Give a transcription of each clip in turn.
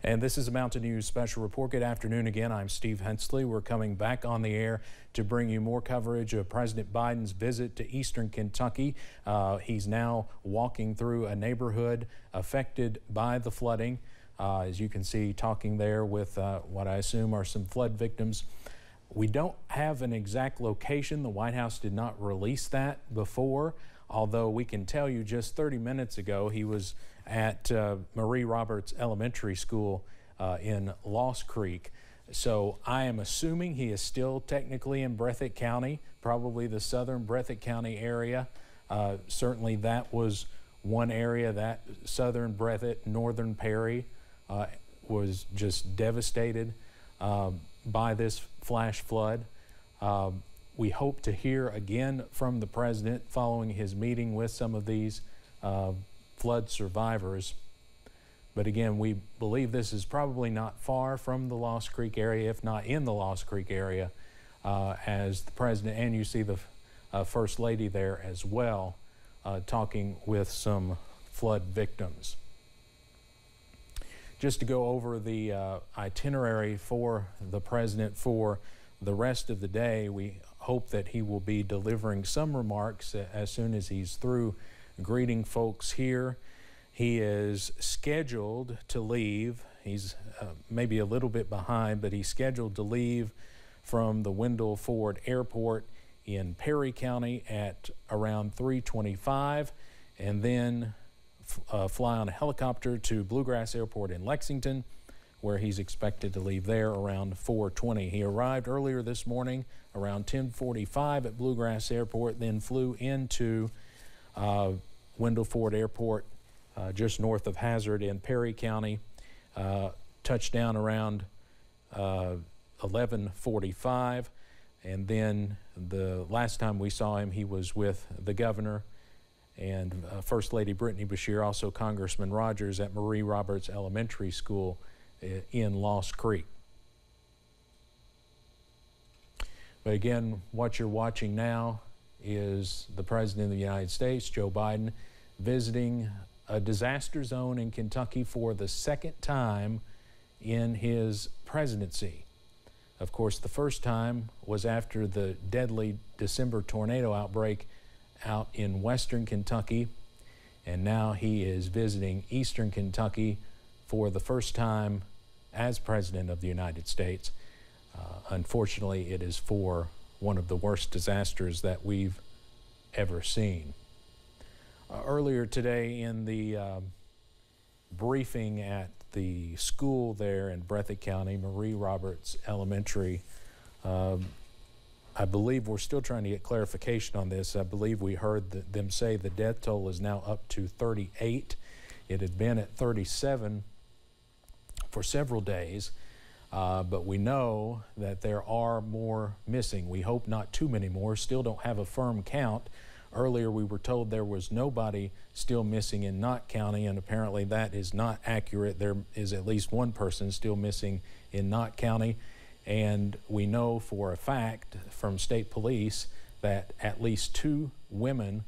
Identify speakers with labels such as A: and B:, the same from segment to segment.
A: And this is a Mountain News Special Report. Good afternoon again. I'm Steve Hensley. We're coming back on the air to bring you more coverage of President Biden's visit to eastern Kentucky. He's now walking through a neighborhood affected by the flooding. As you can see, talking there with what I assume are some flood victims. We don't have an exact location. The White House did not release that before, although we can tell you just 30 minutes ago he was at Marie Roberts Elementary School in Lost Creek. So I am assuming he is still technically in Breathitt County, probably the southern Breathitt County area. Certainly that was one area, that southern Breathitt, northern Perry was just devastated by this flash flood. We hope to hear again from the president following his meeting with some of these flood survivors. But again, we believe this is probably not far from the Lost Creek area, if not in the Lost Creek area, as the president, and you see the First Lady there as well, talking with some flood victims. Just to go over the itinerary for the president for the rest of the day, we hope that he will be delivering some remarks as soon as he's through greeting folks here. He is scheduled to leave. He's maybe a little bit behind, but he's scheduled to leave from the Wendell Ford Airport in Perry County at around 3:25, and then fly on a helicopter to Bluegrass Airport in Lexington, where he's expected to leave there around 4:20. He arrived earlier this morning around 10:45 at Bluegrass Airport, then flew into Wendell Ford Airport just north of Hazard in Perry County, touched down around 11:45, and then the last time we saw him, he was with the governor and First Lady Brittany Beshear, also Congressman Rogers, at Marie Roberts Elementary School in Lost Creek. But again, what you're watching now is the President of the United States, Joe Biden, visiting a disaster zone in Kentucky for the second time in his presidency. Of course, the first time was after the deadly December tornado outbreak out in western Kentucky, and now he is visiting eastern Kentucky for the first time as President of the United States. Unfortunately, it is for one of the worst disasters that we've ever seen. Earlier today in the briefing at the school there in Breathitt County, Marie Roberts Elementary, I believe we're still trying to get clarification on this. I believe we heard them say the death toll is now up to 38. It had been at 37 for several days, but we know that there are more missing. We hope not too many more. Still don't have a firm count. Earlier we were told there was nobody still missing in Knott County, and apparently that is not accurate. There is at least one person still missing in Knott County. And we know for a fact from state police that at least 2 women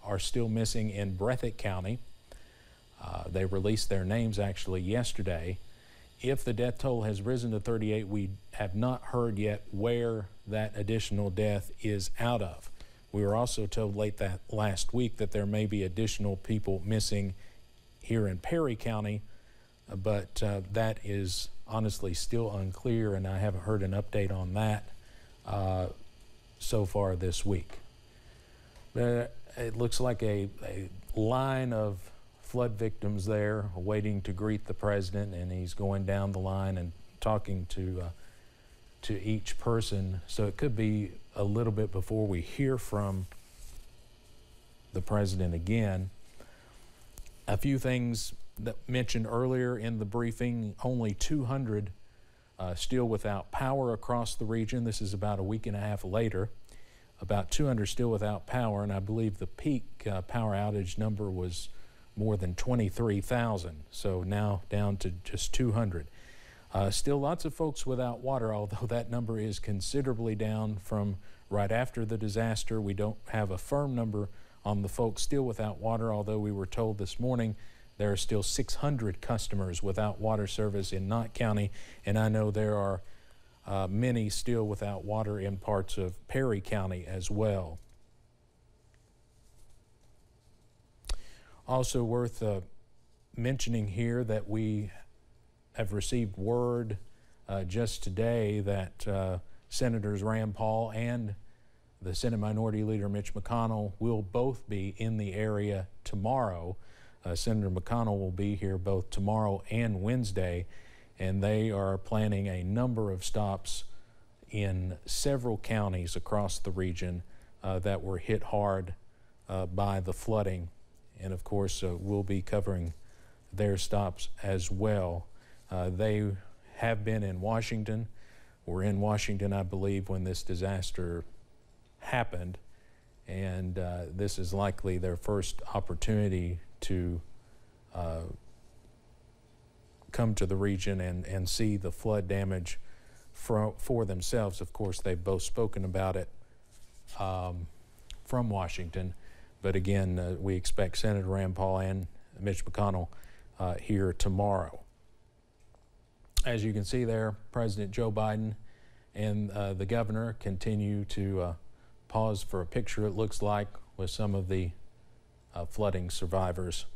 A: are still missing in Breathitt County. They released their names actually yesterday. If the death toll has risen to 38, we have not heard yet where that additional death is out of. We were also told late that last week that there may be additional people missing here in Perry County, but that is honestly still unclear, and I haven't heard an update on that so far this week. It looks like a line of flood victims there waiting to greet the president, and he's going down the line and talking to each person. So it could be a little bit before we hear from the president again. A few things that mentioned earlier in the briefing: only 200 still without power across the region. This is about a week and a half later. About 200 still without power, and I believe the peak power outage number was more than 23,000. So now down to just 200. Still lots of folks without water, although that number is considerably down from right after the disaster. We don't have a firm number on the folks still without water, although we were told this morning there are still 600 customers without water service in Knott County, and I know there are many still without water in parts of Perry County as well. Also worth mentioning here that we have received word just today that Senators Rand Paul and the Senate Minority Leader Mitch McConnell will both be in the area tomorrow. Senator McConnell will be here both tomorrow and Wednesday, and they are planning a number of stops in several counties across the region that were hit hard by the flooding. And of course, we'll be covering their stops as well. They have been in Washington. Were in Washington, I believe, when this disaster happened, and this is likely their first opportunity to come to the region and see the flood damage for themselves. Of course, they've both spoken about it from Washington, but again, we expect Senator Rand Paul and Mitch McConnell here tomorrow. As you can see there, President Joe Biden and the governor continue to pause for a picture, it looks like, with some of the flooding survivors.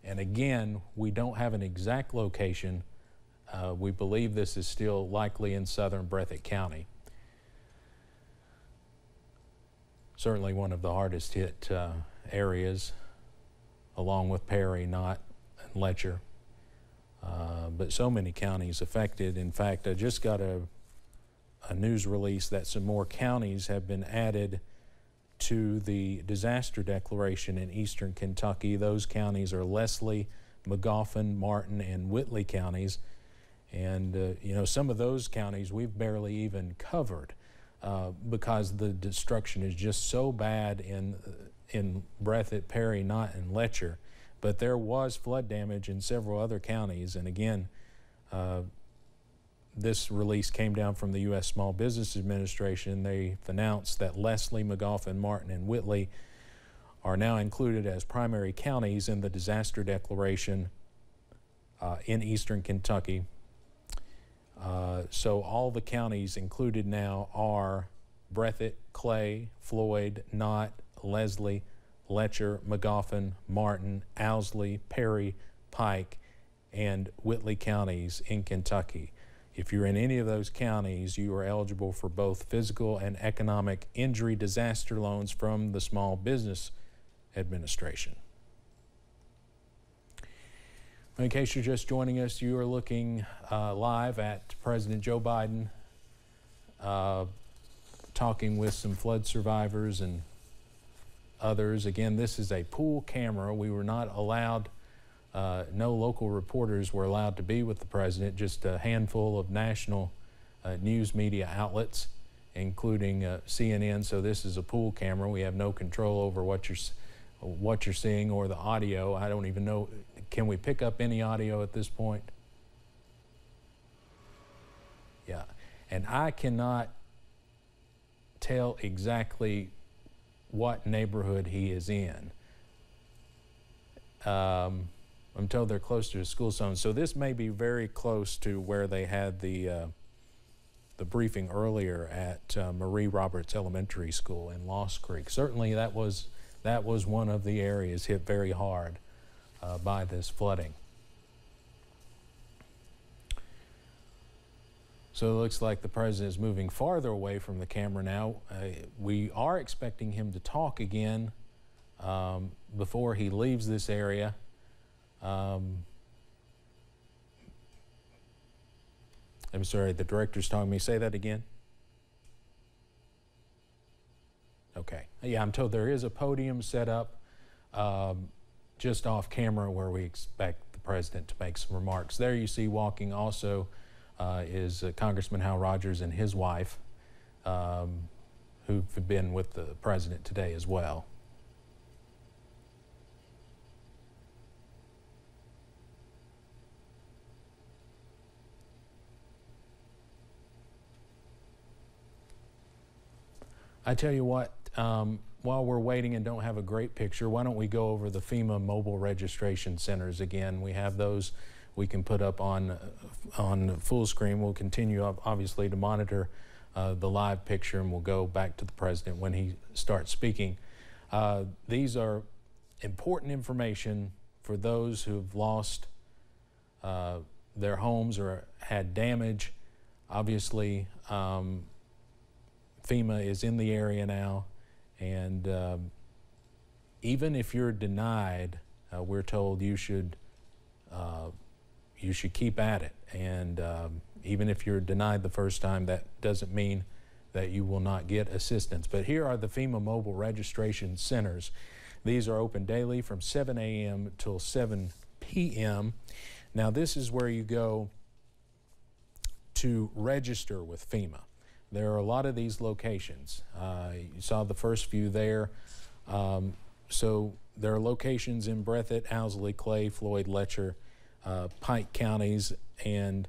A: And again, we don't have an exact location. We believe this is still likely in southern Breathitt County. Certainly one of the hardest hit areas, along with Perry, Knott, and Letcher. But so many counties affected. In fact, I just got a news release that some more counties have been added to the disaster declaration in eastern Kentucky. Those counties are Leslie, Magoffin, Martin, and Whitley counties. And you know, some of those counties we've barely even covered because the destruction is just so bad in Breathitt, Perry, Knott, and Letcher. But there was flood damage in several other counties, and again, this release came down from the U.S. Small Business Administration. They've announced that Leslie, Magoffin, Martin, and Whitley are now included as primary counties in the disaster declaration in eastern Kentucky. So all the counties included now are Breathitt, Clay, Floyd, Knott, Leslie, Letcher, Magoffin, Martin, Owsley, Perry, Pike, and Whitley counties in Kentucky. If you're in any of those counties, you are eligible for both physical and economic injury disaster loans from the Small Business Administration. In case you're just joining us, you are looking live at President Joe Biden talking with some flood survivors and others. Again, this is a pool camera. We were not allowed, no local reporters were allowed to be with the president, just a handful of national news media outlets, including CNN. So this is a pool camera. We have no control over what you're seeing or the audio. I don't even know, can we pick up any audio at this point? Yeah, and I cannot tell exactly what neighborhood he is in. I'm told they're close to a school zone, so this may be very close to where they had the briefing earlier at Marie Roberts Elementary School in Lost Creek. Certainly that was one of the areas hit very hard by this flooding. So it looks like the president is moving farther away from the camera now. We are expecting him to talk again before he leaves this area. I'm sorry, the director's telling me, say that again. Okay, yeah, I'm told there is a podium set up just off camera where we expect the president to make some remarks. There you see walking also is Congressman Hal Rogers and his wife, who've been with the president today as well. I tell you what, while we're waiting and don't have a great picture, why don't we go over the FEMA mobile registration centers again? We have those we can put up on full screen. We'll continue obviously to monitor the live picture, and we'll go back to the president when he starts speaking. These are important information for those who've lost their homes or had damage. Obviously, FEMA is in the area now, and even if you're denied, we're told you should keep at it. And even if you're denied the first time, that doesn't mean that you will not get assistance. But here are the FEMA mobile registration centers. These are open daily from 7 a.m. till 7 p.m. Now this is where you go to register with FEMA. There are a lot of these locations. You saw the first few there. So there are locations in Breathitt, Owsley, Clay, Floyd, Letcher, Pike counties, and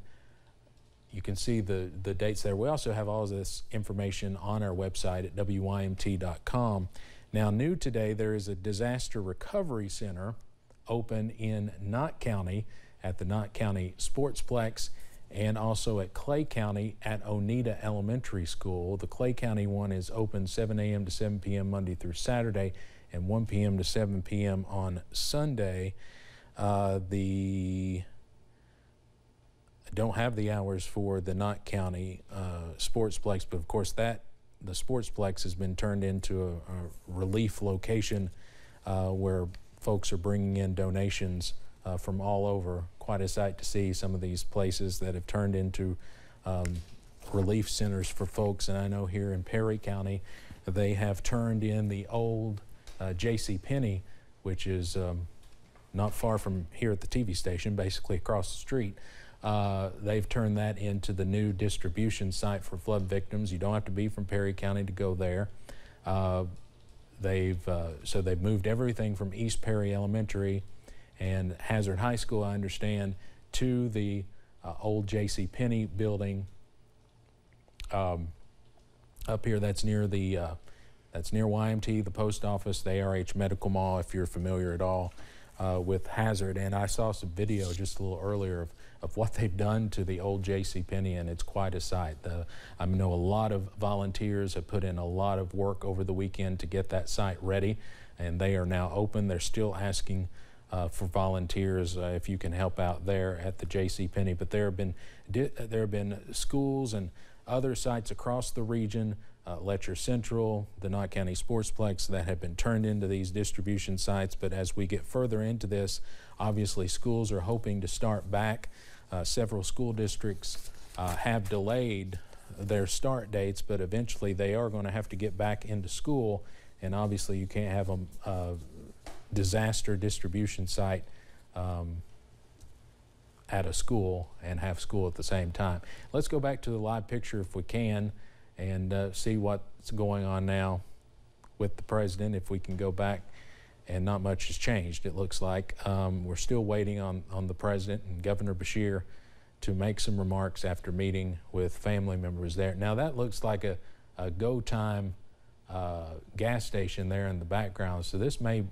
A: you can see the dates there. We also have all of this information on our website at WYMT.com. Now, new today, there is a disaster recovery center open in Knott County at the Knott County Sportsplex, and also at Clay County at Oneida Elementary School. The Clay County one is open 7 a.m. to 7 p.m. Monday through Saturday, and 1 p.m. to 7 p.m. on Sunday. I don't have the hours for the Knott County Sportsplex, but of course the Sportsplex has been turned into a relief location where folks are bringing in donations from all over. Quite a sight to see some of these places that have turned into relief centers for folks. And I know here in Perry County, they have turned in the old J.C. Penney, which is not far from here at the TV station, basically across the street. They've turned that into the new distribution site for flood victims. You don't have to be from Perry County to go there. So they've moved everything from East Perry Elementary and Hazard High School, I understand, to the old J.C. Penney building up here. That's near YMT, the post office, the ARH Medical Mall, if you're familiar at all with Hazard. And I saw some video just a little earlier of what they've done to the old J.C. Penney, and it's quite a sight. I know a lot of volunteers have put in a lot of work over the weekend to get that site ready, and they are now open. They're still asking for volunteers if you can help out there at the J.C. Penney. But there have been schools and other sites across the region, Letcher Central, the Knott County Sportsplex, that have been turned into these distribution sites. But as we get further into this, obviously schools are hoping to start back. Several school districts have delayed their start dates, but eventually they are going to have to get back into school. And obviously you can't have a disaster distribution site at a school and have school at the same time. Let's go back to the live picture if we can and see what's going on now with the president. If we can go back, and not much has changed, it looks like. We're still waiting on the president and Governor Beshear to make some remarks after meeting with family members there. Now that looks like a Go Time gas station there in the background, so this may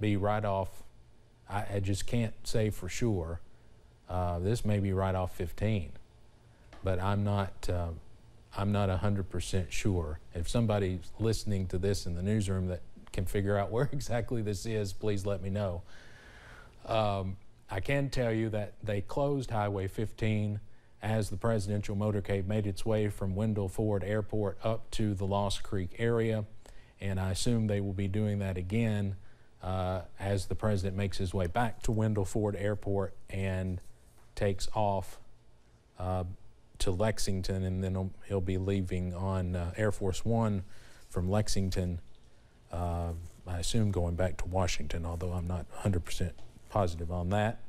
A: be right off, I just can't say for sure. This may be right off 15, but I'm not 100% sure. If somebody's listening to this in the newsroom that can figure out where exactly this is, please let me know. I can tell you that they closed Highway 15 as the presidential motorcade made its way from Wendell Ford Airport up to the Lost Creek area, and I assume they will be doing that again as the president makes his way back to Wendell Ford Airport and takes off to Lexington, and then he'll be leaving on Air Force One from Lexington, I assume going back to Washington, although I'm not 100% positive on that.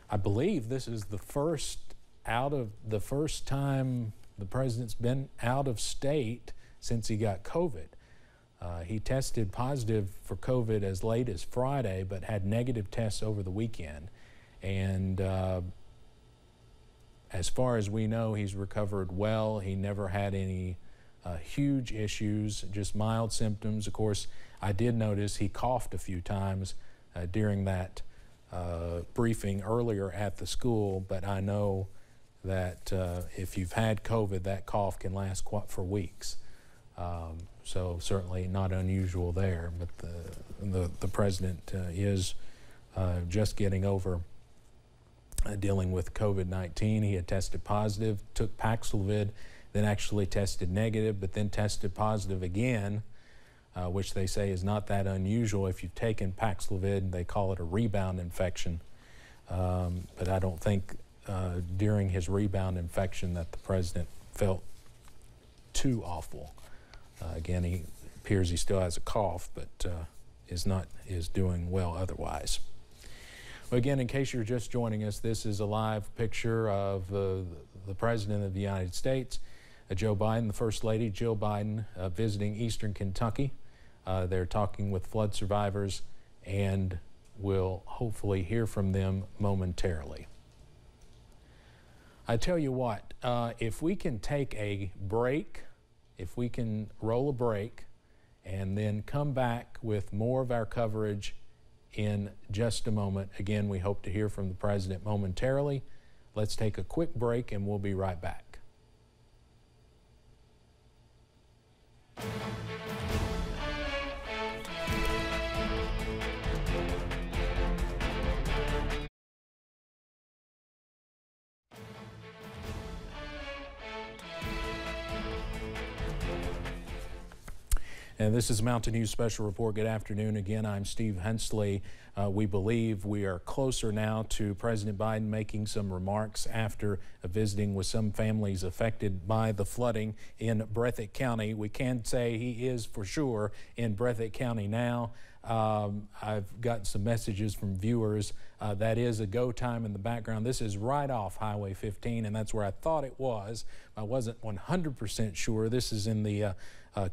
A: I believe this is the first time the president's been out of state since he got COVID. He tested positive for COVID as late as Friday, but had negative tests over the weekend. And as far as we know, he's recovered well. He never had any huge issues, just mild symptoms. Of course, I did notice he coughed a few times during that briefing earlier at the school, but I know that if you've had COVID, that cough can last for weeks. So certainly not unusual there, but the president is just getting over dealing with COVID-19. He had tested positive, took Paxlovid, then actually tested negative, but then tested positive again, which they say is not that unusual. If you've taken Paxlovid, they call it a rebound infection. But I don't think during his rebound infection that the president felt too awful. Again, he appears he still has a cough, but is doing well otherwise. Well, again, in case you're just joining us, this is a live picture of the President of the United States, Joe Biden, the First Lady, Jill Biden, visiting Eastern Kentucky. They're talking with flood survivors, and we'll hopefully hear from them momentarily. I tell you what, if we can take a break, if we can roll a break and then come back with more of our coverage in just a moment. Again, we hope to hear from the president momentarily. Let's take a quick break and we'll be right back. And this is Mountain News Special Report. Good afternoon. Again, I'm Steve Hensley. We believe we are closer now to President Biden making some remarks after visiting with some families affected by the flooding in Breathitt County. We can say he is for sure in Breathitt County now. I've gotten some messages from viewers. That is a go time in the background. This is right off Highway 15, and that's where I thought it was. I wasn't 100% sure. This is in the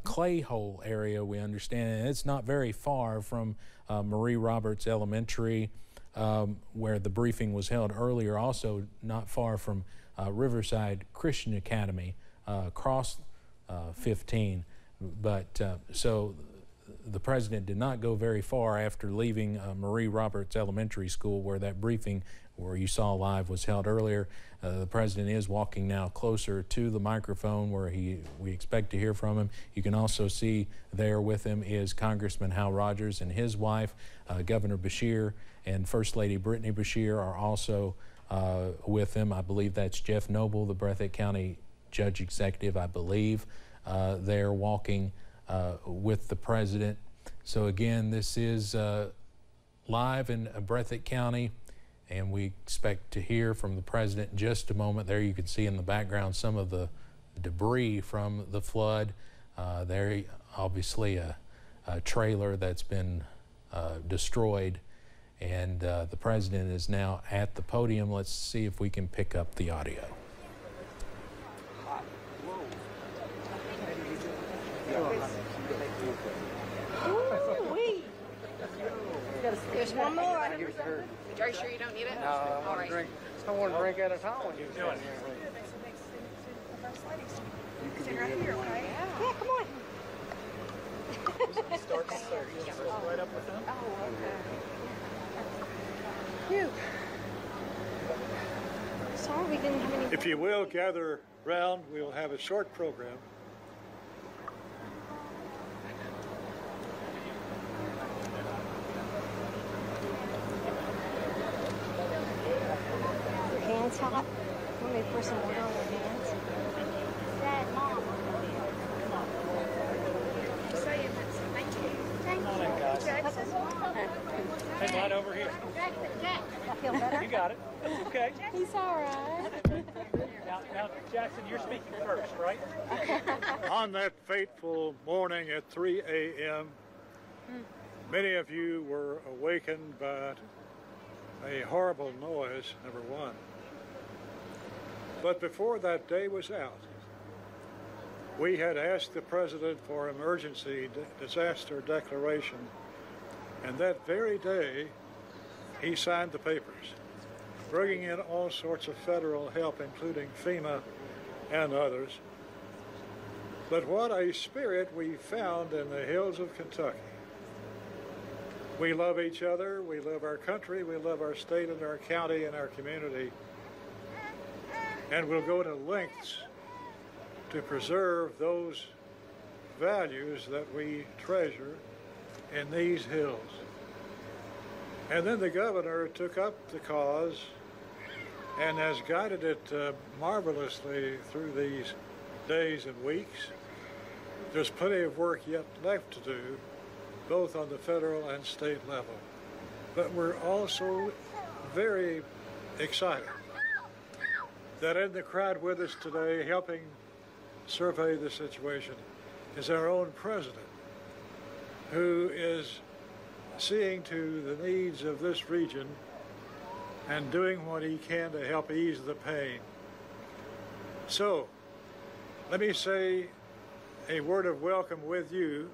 A: Clay Hole area, we understand, and it's not very far from Marie Roberts Elementary, where the briefing was held earlier, also not far from Riverside Christian Academy, across 15. But so the president did not go very far after leaving Marie Roberts Elementary School, where that briefing, where you saw live, was held earlier. The president is walking now closer to the microphone where we expect to hear from him. You can also see there with him is Congressman Hal Rogers and his wife, Governor Beshear, and First Lady Brittany Beshear are also with him. I believe that's Jeff Noble, the Breathitt County Judge Executive, I believe. They're walking with the president. So again, this is live in Breathitt County, and we expect to hear from the president in just a moment. There you can see in the background some of the debris from the flood. There obviously a trailer that's been destroyed, and the president is now at the podium. Let's see if we can pick up the audio.
B: There's one more. Are you sure you don't need it?
C: No, I want to drink. I want to drink at a time when you're doing it.
B: Sit right here, okay? Yeah, come on.
C: Start right up with them.
B: Oh, okay. Phew. Sorry we didn't have any.
D: If you will, gather round. We'll have a short program.
B: Hands hot. Want me to pour some water on your hands? Dad, Mom. Thank you. Thank you. Jackson.
C: Hey, right over here.
B: Jack. I feel better.
C: You got it. It's okay.
B: He's all right.
C: Now, Jackson, you're speaking first, right?
D: On that fateful morning at 3 a.m., many of you were awakened by a horrible noise, number one. But before that day was out, we had asked the president for emergency disaster declaration, and that very day he signed the papers, bringing in all sorts of federal help, including FEMA and others. But what a spirit we found in the hills of Kentucky. We love each other, we love our country, we love our state and our county and our community. And we'll go to lengths to preserve those values that we treasure in these hills. And then the governor took up the cause and has guided it marvelously through these days and weeks. There's plenty of work yet left to do, both on the federal and state level. But we're also very excited that in the crowd with us today, helping survey the situation, is our own president, who is seeing to the needs of this region and doing what he can to help ease the pain. So, let me say a word of welcome with you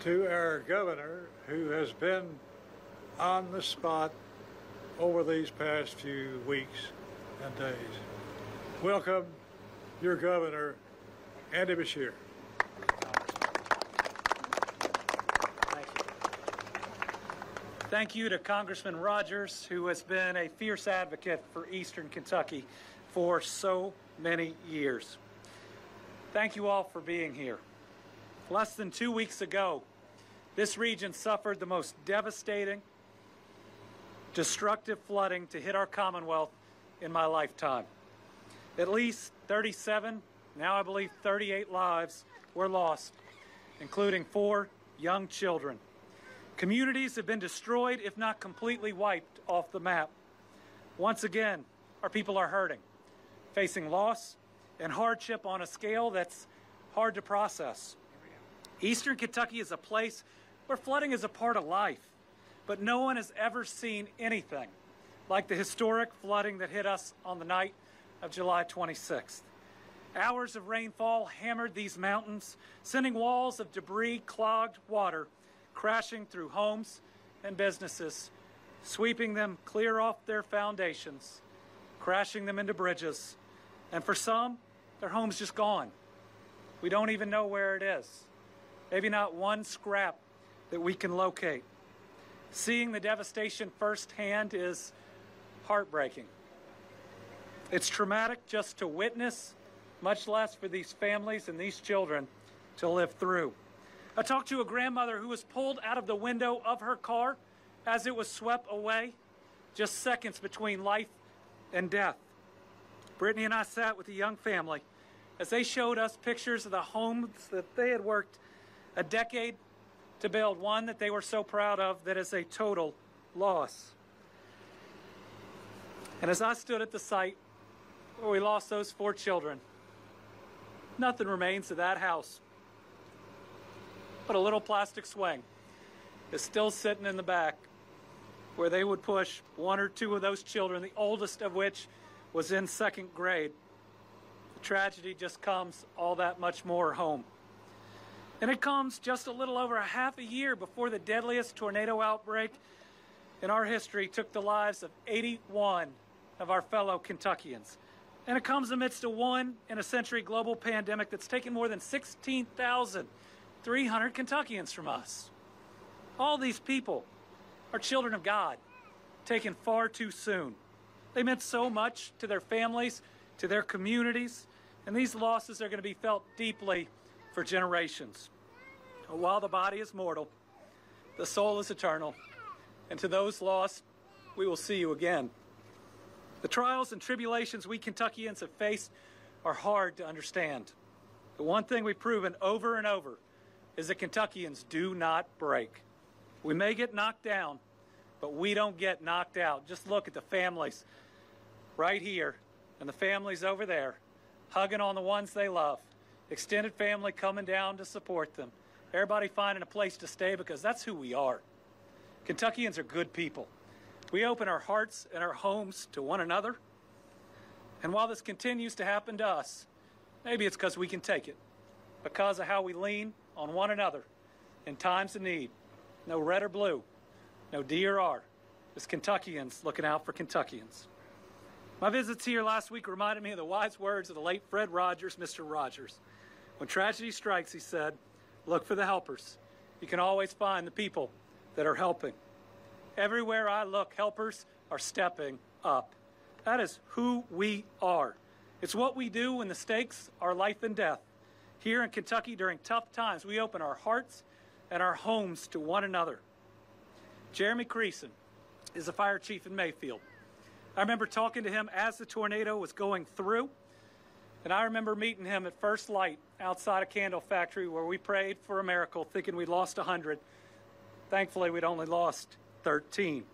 D: to our governor, who has been on the spot over these past few weeks and days. Welcome, your governor, Andy Beshear.
C: Thank you to Congressman Rogers, who has been a fierce advocate for Eastern Kentucky for so many years. Thank you all for being here. Less than 2 weeks ago, this region suffered the most devastating, destructive flooding to hit our Commonwealth in my lifetime. At least 37, now I believe 38 lives were lost, including 4 young children. Communities have been destroyed, if not completely wiped off the map. Once again, our people are hurting, facing loss and hardship on a scale that's hard to process. Eastern Kentucky is a place where flooding is a part of life, but no one has ever seen anything like the historic flooding that hit us on the night of July 26th. Hours of rainfall hammered these mountains, sending walls of debris, clogged water crashing through homes and businesses, sweeping them clear off their foundations, crashing them into bridges, and for some, their home's just gone. We don't even know where it is. Maybe not one scrap that we can locate. Seeing the devastation firsthand is heartbreaking. It's traumatic just to witness, much less for these families and these children to live through. I talked to a grandmother who was pulled out of the window of her car as it was swept away, just seconds between life and death. Brittany and I sat with a young family as they showed us pictures of the homes that they had worked a decade to build, one that they were so proud of that is a total loss. And as I stood at the site where we lost those 4 children, nothing remains of that house but a little plastic swing is still sitting in the back where they would push 1 or 2 of those children, the oldest of which was in 2nd grade. The tragedy just comes all that much more home. And it comes just a little over a half a year before the deadliest tornado outbreak in our history took the lives of 81 of our fellow Kentuckians. And it comes amidst a one-in-a-century global pandemic that's taken more than 16,300 Kentuckians from us. All these people are children of God, taken far too soon. They meant so much to their families, to their communities, and these losses are going to be felt deeply for generations. While the body is mortal, the soul is eternal, and to those lost, we will see you again. The trials and tribulations we Kentuckians have faced are hard to understand. The one thing we've proven over and over is that Kentuckians do not break. We may get knocked down, but we don't get knocked out. Just look at the families right here and the families over there, hugging on the ones they love. Extended family coming down to support them. Everybody finding a place to stay because that's who we are. Kentuckians are good people. We open our hearts and our homes to one another. And while this continues to happen to us, maybe it's because we can take it, because of how we lean on one another in times of need. No red or blue, no D or R, just Kentuckians looking out for Kentuckians. My visits here last week reminded me of the wise words of the late Fred Rogers, Mr. Rogers. When tragedy strikes, he said, look for the helpers. You can always find the people that are helping. Everywhere I look, helpers are stepping up. That is who we are. It's what we do when the stakes are life and death. Here in Kentucky, during tough times, we open our hearts and our homes to one another. Jeremy Creason is a fire chief in Mayfield. I remember talking to him as the tornado was going through, and I remember meeting him at first light outside a candle factory where we prayed for a miracle, thinking we'd lost 100. Thankfully, we'd only lost 13.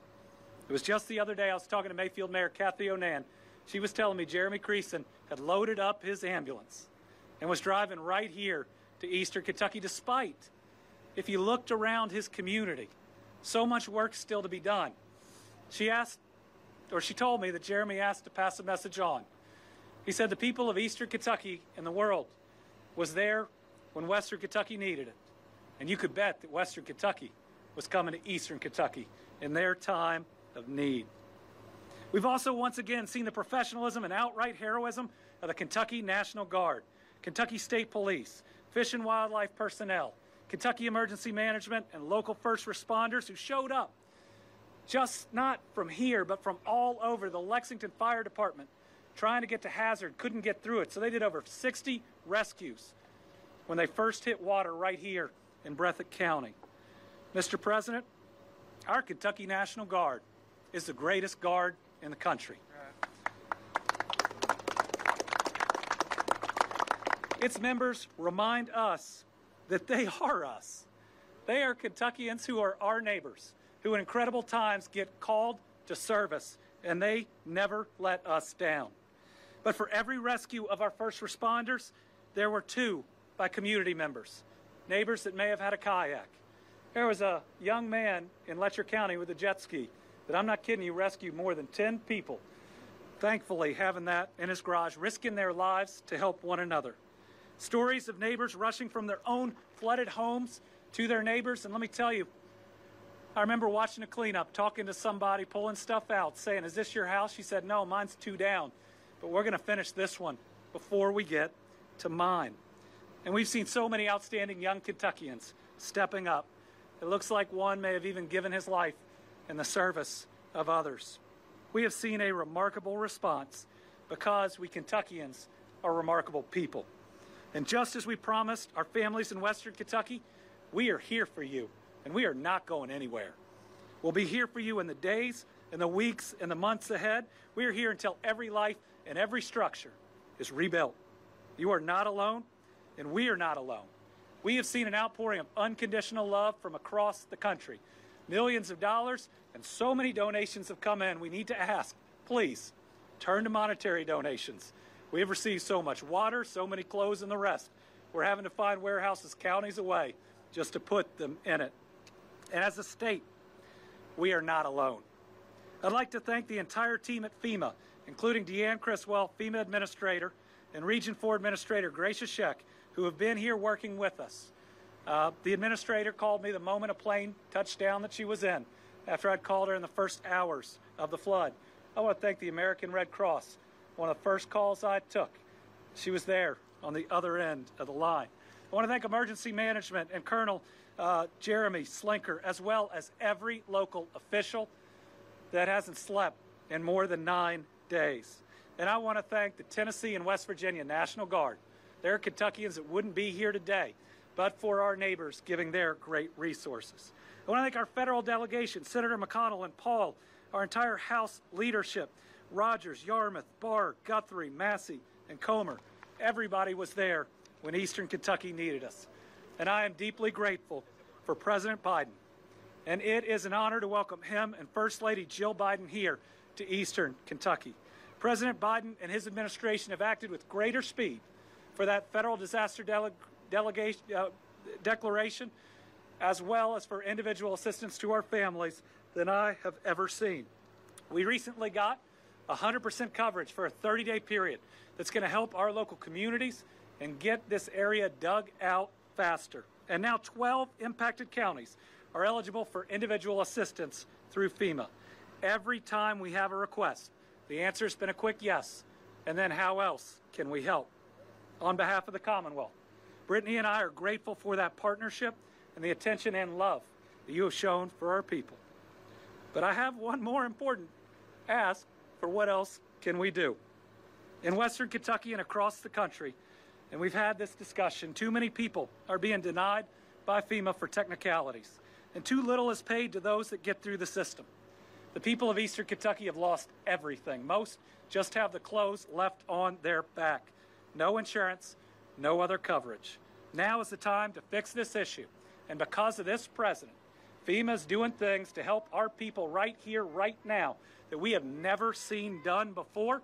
C: It was just the other day I was talking to Mayfield Mayor Kathy Onan. She was telling me Jeremy Creason had loaded up his ambulance and was driving right here to Eastern Kentucky, despite, if you looked around his community, so much work still to be done. She told me that Jeremy asked to pass a message on. He said the people of Eastern Kentucky and the world was there when Western Kentucky needed it. And you could bet that Western Kentucky was coming to Eastern Kentucky in their time of need. We've also once again seen the professionalism and outright heroism of the Kentucky National Guard, Kentucky State Police, Fish and Wildlife personnel, Kentucky Emergency Management, and local first responders who showed up, just not from here, but from all over. The Lexington Fire Department, trying to get to Hazard, couldn't get through it, so they did over 60 rescues when they first hit water right here in Breathitt County. Mr. President, our Kentucky National Guard is the greatest guard in the country. Its members remind us that they are us. They are Kentuckians who are our neighbors, who in incredible times get called to service, and they never let us down. But for every rescue of our first responders, there were 2 by community members, neighbors that may have had a kayak. There was a young man in Letcher County with a jet ski that, I'm not kidding you, rescued more than 10 people. Thankfully, having that in his garage, risking their lives to help one another. Stories of neighbors rushing from their own flooded homes to their neighbors. And let me tell you, I remember watching a cleanup, talking to somebody, pulling stuff out, saying, is this your house? She said, no, mine's 2 down, but we're going to finish this one before we get to mine. And we've seen so many outstanding young Kentuckians stepping up. It looks like one may have even given his life in the service of others. We have seen a remarkable response because we Kentuckians are remarkable people. And just as we promised our families in Western Kentucky, we are here for you, and we are not going anywhere. We'll be here for you in the days, in the weeks, and the months ahead. We are here until every life and every structure is rebuilt. You are not alone, and we are not alone. We have seen an outpouring of unconditional love from across the country. Millions of dollars and so many donations have come in. We need to ask, please, turn to monetary donations. We have received so much water, so many clothes, and the rest. We're having to find warehouses counties away just to put them in it. And as a state, we are not alone. I'd like to thank the entire team at FEMA, including Deanne Criswell, FEMA Administrator, and Region 4 Administrator Gracia Sheck, who have been here working with us. The administrator called me the moment a plane touched down that she was in, after I'd called her in the first hours of the flood. I want to thank the American Red Cross. One of the first calls I took, she was there on the other end of the line. I want to thank Emergency Management and Colonel Jeremy Slinker, as well as every local official that hasn't slept in more than 9 days. And I want to thank the Tennessee and West Virginia National Guard. There are Kentuckians that wouldn't be here today, but for our neighbors giving their great resources. I want to thank our federal delegation, Senator McConnell and Paul, our entire House leadership, Rogers, Yarmouth, Barr, Guthrie, Massey, and Comer. Everybody was there when Eastern Kentucky needed us. And I am deeply grateful for President Biden. And it is an honor to welcome him and First Lady Jill Biden here to Eastern Kentucky. President Biden and his administration have acted with greater speed for that federal disaster declaration, as well as for individual assistance to our families, than I have ever seen. We recently got 100% coverage for a 30-day period that's going to help our local communities and get this area dug out faster. And now 12 impacted counties are eligible for individual assistance through FEMA. Every time we have a request, the answer has been a quick yes. And then how else can we help? On behalf of the Commonwealth, Brittany and I are grateful for that partnership and the attention and love that you have shown for our people. But I have one more important ask for what else can we do? In Western Kentucky and across the country, and we've had this discussion, too many people are being denied by FEMA for technicalities, and too little is paid to those that get through the system. The people of Eastern Kentucky have lost everything. Most just have the clothes left on their back. No insurance, no other coverage. Now is the time to fix this issue. And because of this president, FEMA is doing things to help our people right here, right now, that we have never seen done before.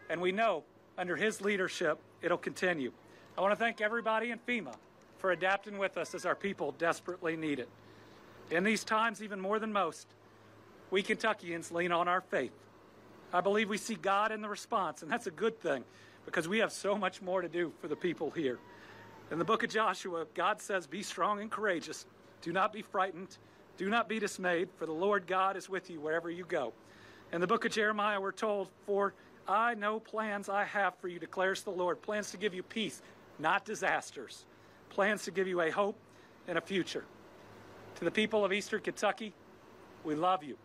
C: And we know under his leadership, it'll continue. I want to thank everybody in FEMA for adapting with us as our people desperately need it. In these times, even more than most, we Kentuckians lean on our faith. I believe we see God in the response, and that's a good thing because we have so much more to do for the people here. In the book of Joshua, God says, "Be strong and courageous. Do not be frightened. Do not be dismayed, for the Lord God is with you wherever you go." In the book of Jeremiah, we're told, "For I know plans I have for you, declares the Lord, plans to give you peace, not disasters, plans to give you a hope and a future." To the people of Eastern Kentucky, we love you.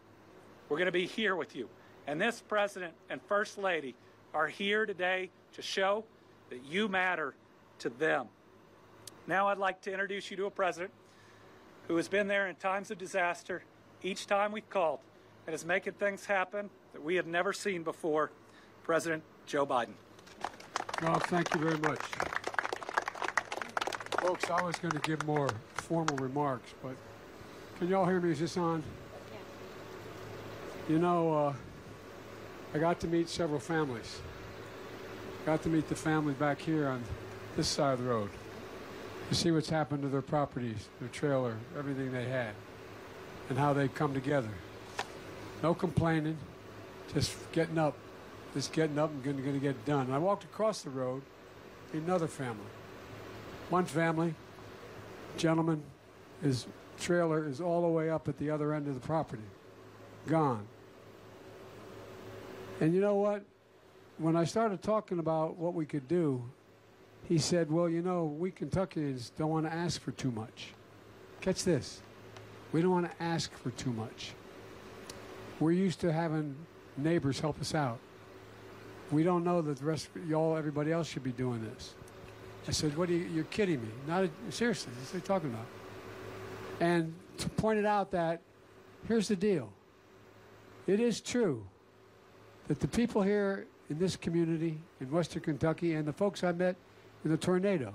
C: We're going to be here with you. And this president and first lady are here today to show that you matter to them. Now I'd like to introduce you to a president who has been there in times of disaster each time we've called and is making things happen that we have never seen before, President Joe Biden.
E: Well, thank you very much. Folks, I was going to give more formal remarks, but can y'all hear me? Is this on? You know, I got to meet several families. Got to meet the family back here on this side of the road to see what's happened to their properties, their trailer, everything they had, and how they come together. No complaining, just getting up and going to get it done. And I walked across the road, another family. One family, gentleman, his trailer is all the way up at the other end of the property, gone. And you know what? When I started talking about what we could do, he said, well, you know, we Kentuckians don't want to ask for too much. Catch this. We don't want to ask for too much. We're used to having neighbors help us out. We don't know that the rest of y'all, everybody else should be doing this. I said, what are you're kidding me. Not seriously, what are you talking about? And pointed out that here's the deal. It is true that the people here in this community in Western Kentucky and the folks I met in the tornado,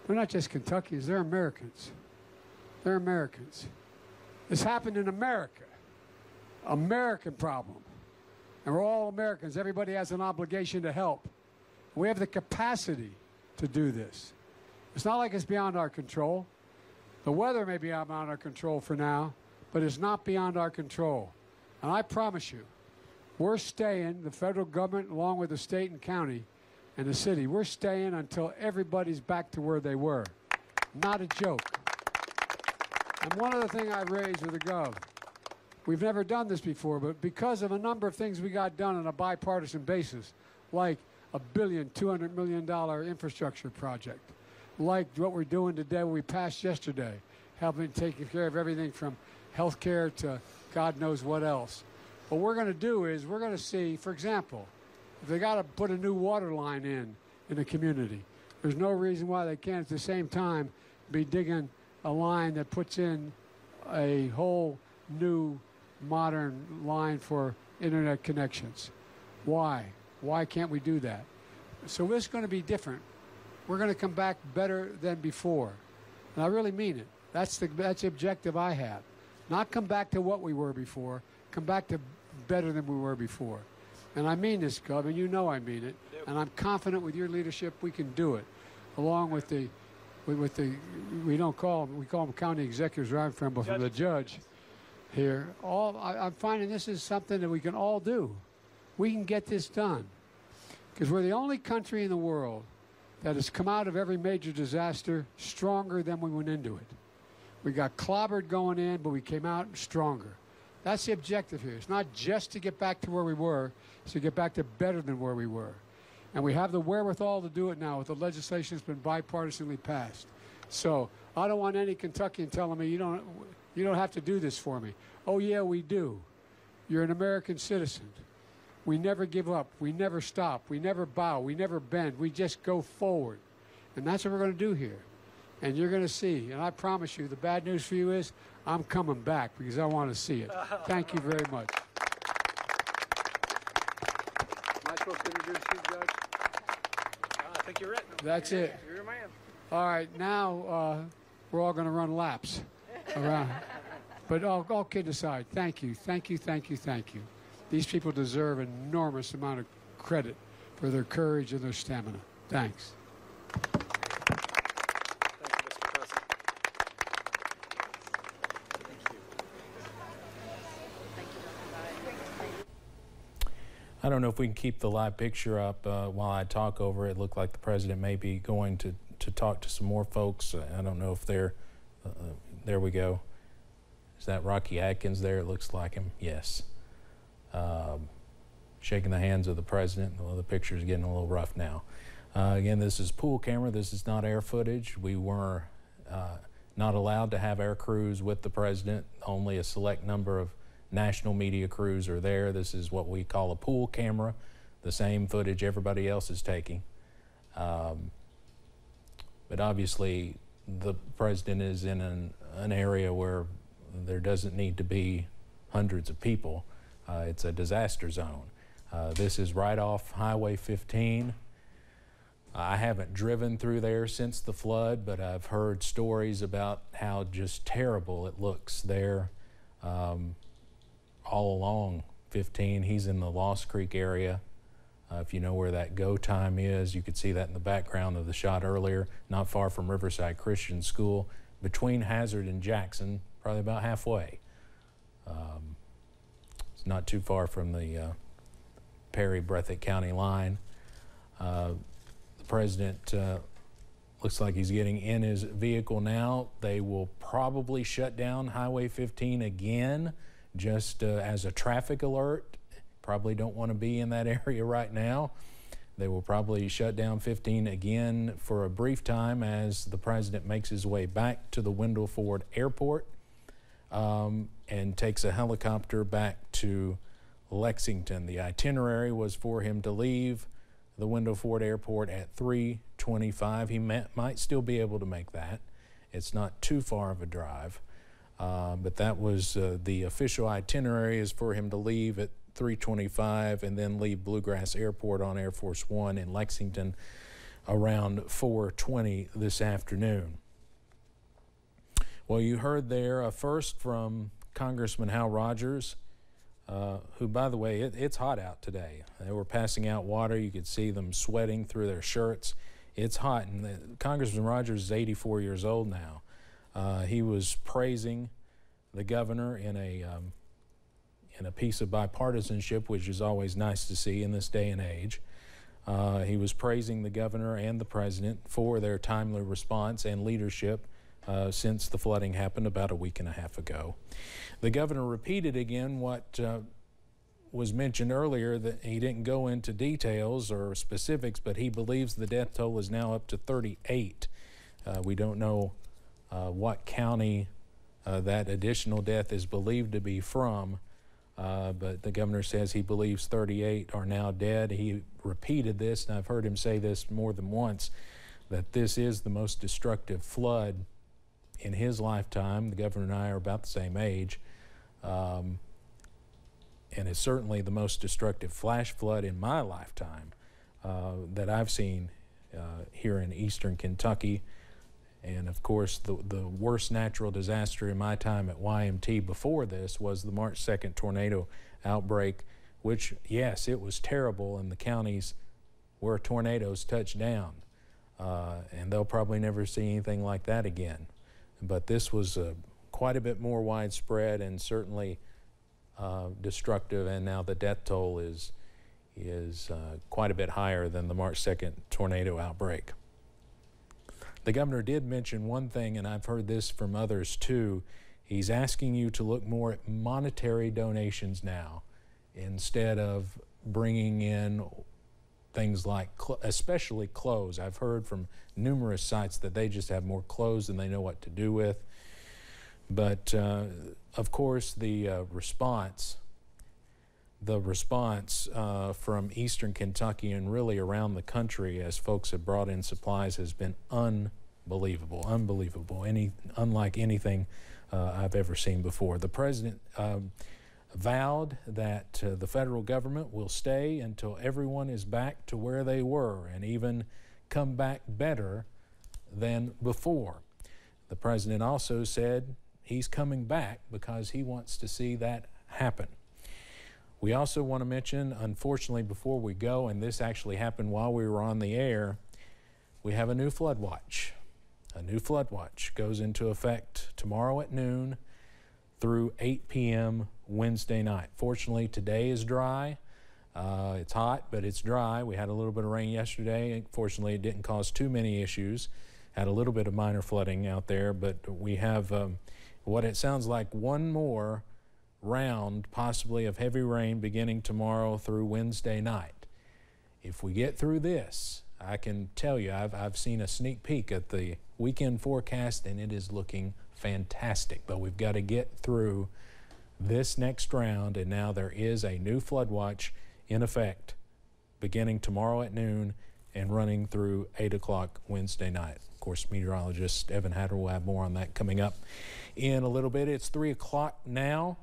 E: they're not just Kentuckians, they're Americans. They're Americans. This happened in America. American problem. And we're all Americans. Everybody has an obligation to help. We have the capacity to do this. It's not like it's beyond our control. The weather may be beyond our control for now, but it's not beyond our control. And I promise you, we're staying, the federal government, along with the state and county and the city, we're staying until everybody's back to where they were. Not a joke. And one other thing I raised with the Gov, we've never done this before, but because of a number of things we got done on a bipartisan basis, like a $200 million infrastructure project, like what we're doing today, what we passed yesterday, helping taking care of everything from health care to God knows what else. What we're going to do is we're going to see, for example, if they got to put a new water line in the community, there's no reason why they can't at the same time be digging a line that puts in a whole new modern line for internet connections. Why? Why can't we do that? So it's going to be different. We're going to come back better than before. And I really mean it. That's the objective I have. Not come back to what we were before, come back to better than we were before. And I mean this, Gov, and you know I mean it. And I'm confident with your leadership we can do it. Along with the we call them county executives where I'm from, but from the judge here. I'm finding this is something that we can all do. We can get this done. Because we're the only country in the world that has come out of every major disaster stronger than we went into it. We got clobbered going in, but we came out stronger. That's the objective here. It's not just to get back to where we were, it's to get back to better than where we were. And we have the wherewithal to do it now with the legislation that's been bipartisanly passed. So I don't want any Kentuckian telling me you don't have to do this for me. Oh yeah, we do. You're an American citizen. We never give up. We never stop. We never bow. We never bend. We just go forward. And that's what we're going to do here. And you're going to see. And I promise you, the bad news for you is I'm coming back because I want to see it. Thank you very much. Am I supposed to introduce you, Judge?
C: I think you're it.
E: That's it.
C: You're your man.
E: All right, now we're all going to run laps around. But all kidding aside, thank you, thank you, thank you, thank you. These people deserve an enormous amount of credit for their courage and their stamina. Thanks.
C: Thank you, Mr. President.
A: I don't know if we can keep the live picture up while I talk over it. It looked like the president may be going to talk to some more folks. I don't know if they're, there we go. Is that Rocky Atkins there? It looks like him, yes. Shaking the hands of the president. Well, the picture's getting a little rough now. Again, this is pool camera. This is not air footage. We were not allowed to have air crews with the president. Only a select number of national media crews are there. This is what we call a pool camera, the same footage everybody else is taking. But obviously, the president is in an area where there doesn't need to be hundreds of people. It's a disaster zone. This is right off Highway 15. I haven't driven through there since the flood, but I've heard stories about how just terrible it looks there all along 15. He's in the Lost Creek area. If you know where that go time is, you could see that in the background of the shot earlier, not far from Riverside Christian School, between Hazard and Jackson, probably about halfway. It's not too far from the Perry-Breathitt County line. The president looks like he's getting in his vehicle now. They will probably shut down Highway 15 again, just as a traffic alert. Probably don't want to be in that area right now. They will probably shut down 15 again for a brief time as the president makes his way back to the Wendell Ford Airport and takes a helicopter back to Lexington. The itinerary was for him to leave the Wendell Ford Airport at 3:25. He might still be able to make that. It's not too far of a drive, but that was the official itinerary is for him to leave at 3:25 and then leave Bluegrass Airport on Air Force One in Lexington around 4:20 this afternoon. Well, you heard there first from Congressman Hal Rogers, who, by the way, it's hot out today. They were passing out water. You could see them sweating through their shirts. It's hot, and Congressman Rogers is 84 years old now. He was praising the governor in a piece of bipartisanship, which is always nice to see in this day and age. He was praising the governor and the president for their timely response and leadership since the flooding happened about a week and a half ago. The governor repeated again what was mentioned earlier, that he didn't go into details or specifics, but he believes the death toll is now up to 38. We don't know what county that additional death is believed to be from, but the governor says he believes 38 are now dead. He repeated this, and I've heard him say this more than once, that this is the most destructive flood in his lifetime. The governor and I are about the same age, and it's certainly the most destructive flash flood in my lifetime that I've seen here in eastern Kentucky. And of course, the worst natural disaster in my time at WYMT before this was the March 2nd tornado outbreak, which, yes, it was terrible in the counties where tornadoes touched down. And they'll probably never see anything like that again. But this was quite a bit more widespread and certainly destructive, and now the death toll is quite a bit higher than the March 2nd tornado outbreak. The governor did mention one thing, and I've heard this from others too. He's asking you to look more at monetary donations now instead of bringing in things like especially clothes. I've heard from numerous sites that they just have more clothes than they know what to do with. But of course, the response from eastern Kentucky and really around the country as folks have brought in supplies has been unbelievable, unlike anything I've ever seen before. The president vowed that the federal government will stay until everyone is back to where they were and even come back better than before. The president also said he's coming back because he wants to see that happen. We also want to mention, unfortunately, before we go, and this actually happened while we were on the air, we have a new flood watch. A new flood watch goes into effect tomorrow at noon through 8 p.m. Wednesday night. Fortunately, today is dry. It's hot, but it's dry. We had a little bit of rain yesterday. Fortunately, it didn't cause too many issues. Had a little bit of minor flooding out there, but we have what it sounds like one more round possibly of heavy rain beginning tomorrow through Wednesday night. If we get through this, I can tell you I've seen a sneak peek at the weekend forecast and it is looking fantastic, but we've got to get through this next round, and now there is a new flood watch in effect beginning tomorrow at noon and running through 8 o'clock Wednesday night. Of course, meteorologist Evan Hatter will have more on that coming up in a little bit. It's 3 o'clock now.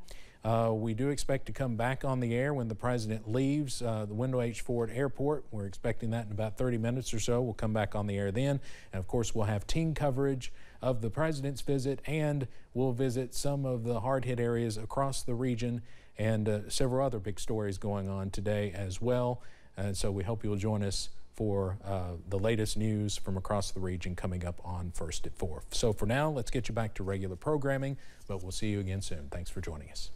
A: We do expect to come back on the air when the president leaves the Wendell H. Ford Airport. We're expecting that in about 30 minutes or so. We'll come back on the air then. And of course, we'll have team coverage of the president's visit, and we'll visit some of the hard-hit areas across the region and several other big stories going on today as well. And so we hope you'll join us for the latest news from across the region coming up on First at 4. So for now, let's get you back to regular programming, but we'll see you again soon. Thanks for joining us.